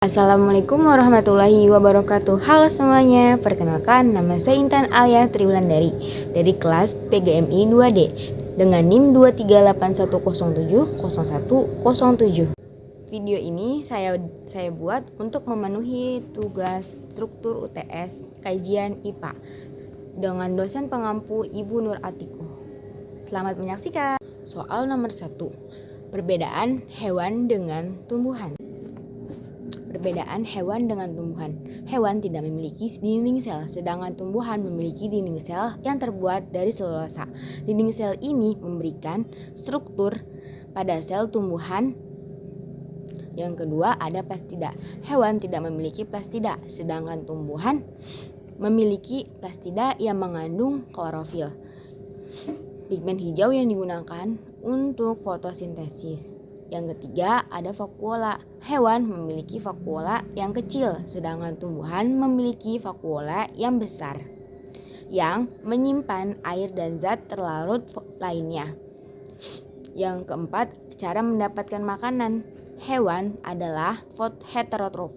Assalamualaikum warahmatullahi wabarakatuh. Halo semuanya, perkenalkan nama saya Intan Alia Triwulandari dari kelas PGMI 2D dengan NIM 23810701007. Video ini saya buat untuk memenuhi tugas struktur UTS kajian IPA dengan dosen pengampu Ibu Nur Atiko. Selamat menyaksikan. Soal nomor 1. Perbedaan hewan dengan tumbuhan. Perbedaan hewan dengan tumbuhan. Hewan tidak memiliki dinding sel, sedangkan tumbuhan memiliki dinding sel yang terbuat dari selulosa. Dinding sel ini memberikan struktur pada sel tumbuhan. Yang kedua ada plastida. Hewan tidak memiliki plastida, sedangkan tumbuhan memiliki plastida yang mengandung klorofil, pigmen hijau yang digunakan untuk fotosintesis. Yang ketiga ada vakuola. Hewan memiliki vakuola yang kecil, sedangkan tumbuhan memiliki vakuola yang besar yang menyimpan air dan zat terlarut lainnya. Yang keempat, cara mendapatkan makanan. Hewan adalah heterotrof.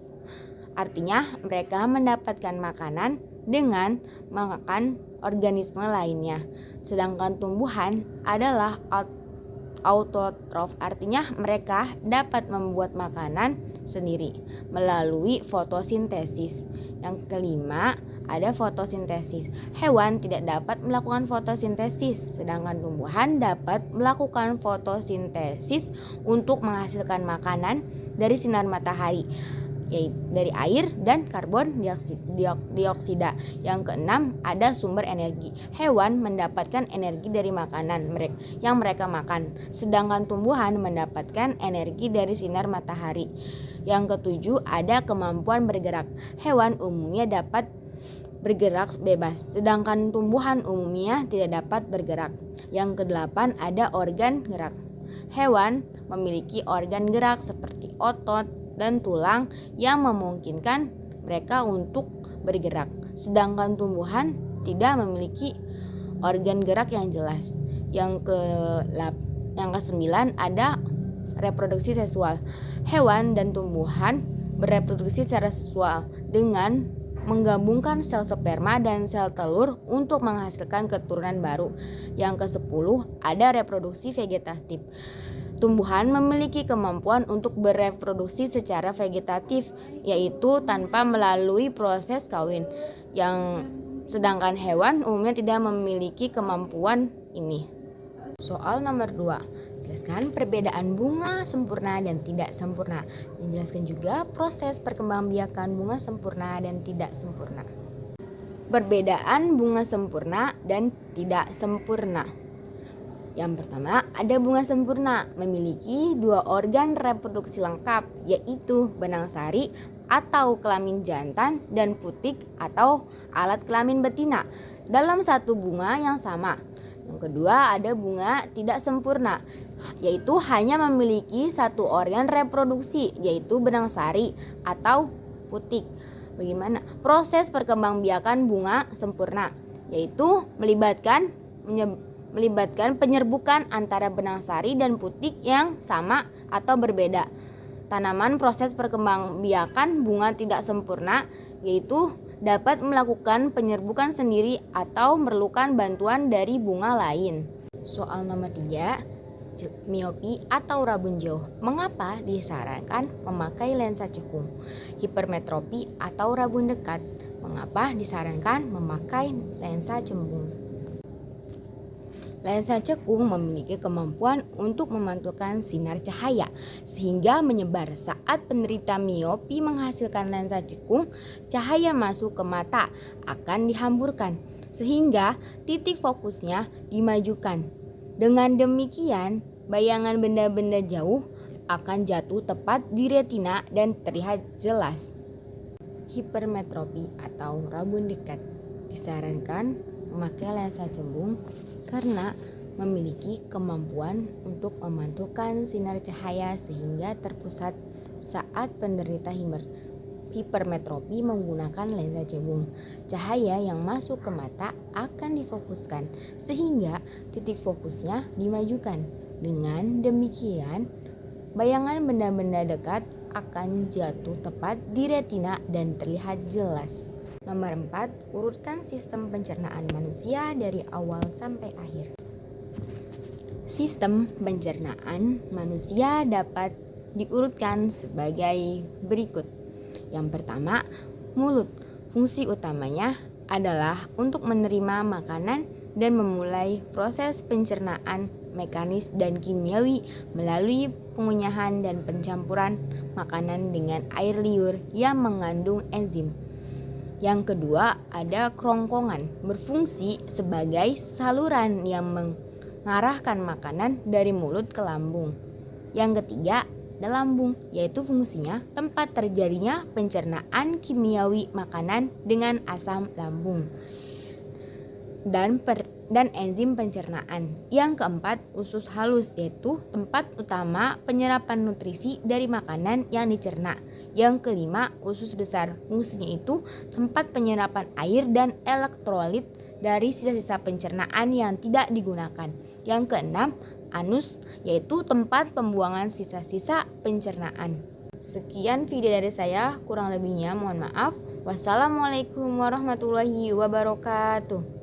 Artinya mereka mendapatkan makanan dengan makan organisme lainnya. Sedangkan tumbuhan adalah autotrof, artinya mereka dapat membuat makanan sendiri melalui fotosintesis. Yang kelima ada fotosintesis. Hewan tidak dapat melakukan fotosintesis, sedangkan tumbuhan dapat melakukan fotosintesis untuk menghasilkan makanan dari sinar matahari, yaitu dari air dan karbon dioksida. Yang keenam ada sumber energi. Hewan mendapatkan energi dari makanan yang mereka makan, sedangkan tumbuhan mendapatkan energi dari sinar matahari. Yang ketujuh ada kemampuan bergerak. Hewan umumnya dapat bergerak bebas, sedangkan tumbuhan umumnya tidak dapat bergerak. Yang kedelapan ada organ gerak. Hewan memiliki organ gerak seperti otot dan tulang yang memungkinkan mereka untuk bergerak, sedangkan tumbuhan tidak memiliki organ gerak yang jelas. Yang kesembilan ada reproduksi seksual. Hewan dan tumbuhan bereproduksi secara seksual dengan menggabungkan sel sperma dan sel telur untuk menghasilkan keturunan baru. Yang ke-10 ada reproduksi vegetatif. Tumbuhan memiliki kemampuan untuk bereproduksi secara vegetatif, yaitu tanpa melalui proses kawin. Sedangkan hewan umumnya tidak memiliki kemampuan ini. Soal nomor 2. Jelaskan perbedaan bunga sempurna dan tidak sempurna. Menjelaskan juga proses perkembangbiakan bunga sempurna dan tidak sempurna. Perbedaan bunga sempurna dan tidak sempurna. Yang pertama, ada bunga sempurna memiliki 2 organ reproduksi lengkap, yaitu benang sari atau kelamin jantan dan putik atau alat kelamin betina dalam satu bunga yang sama. Yang kedua, ada bunga tidak sempurna, yaitu hanya memiliki 1 organ reproduksi, yaitu benang sari atau putik. Bagaimana proses perkembangbiakan bunga sempurna? Yaitu melibatkan penyerbukan antara benang sari dan putik yang sama atau berbeda. Tanaman proses perkembangbiakan bunga tidak sempurna yaitu dapat melakukan penyerbukan sendiri atau memerlukan bantuan dari bunga lain. Soal nomor 3, miopi atau rabun jauh. Mengapa disarankan memakai lensa cekung? Hipermetropi atau rabun dekat. Mengapa disarankan memakai lensa cembung? Lensa cekung memiliki kemampuan untuk memantulkan sinar cahaya sehingga menyebar. Saat penderita miopi menghasilkan lensa cekung, cahaya masuk ke mata akan dihamburkan sehingga titik fokusnya dimajukan. Dengan demikian, bayangan benda-benda jauh akan jatuh tepat di retina dan terlihat jelas. Hipermetropi atau rabun dekat. Disarankan memakai lensa cembung karena memiliki kemampuan untuk memantulkan sinar cahaya sehingga terpusat. Saat penderita hipermetropi menggunakan lensa cembung, cahaya yang masuk ke mata akan difokuskan sehingga titik fokusnya dimajukan. Dengan demikian, bayangan benda-benda dekat akan jatuh tepat di retina dan terlihat jelas. Nomor 4, urutkan sistem pencernaan manusia dari awal sampai akhir. Sistem pencernaan manusia dapat diurutkan sebagai berikut. Yang pertama, mulut. Fungsi utamanya adalah untuk menerima makanan dan memulai proses pencernaan mekanis dan kimiawi melalui pengunyahan dan pencampuran makanan dengan air liur yang mengandung enzim. Yang kedua, ada kerongkongan, berfungsi sebagai saluran yang mengarahkan makanan dari mulut ke lambung. Yang ketiga, ada lambung, yaitu fungsinya tempat terjadinya pencernaan kimiawi makanan dengan asam lambung dan enzim pencernaan. Yang keempat, usus halus, yaitu tempat utama penyerapan nutrisi dari makanan yang dicerna. Yang kelima, usus besar, fungsinya itu tempat penyerapan air dan elektrolit dari sisa-sisa pencernaan yang tidak digunakan. Yang keenam, anus, yaitu tempat pembuangan sisa-sisa pencernaan. Sekian video dari saya, kurang lebihnya mohon maaf. Wassalamualaikum warahmatullahi wabarakatuh.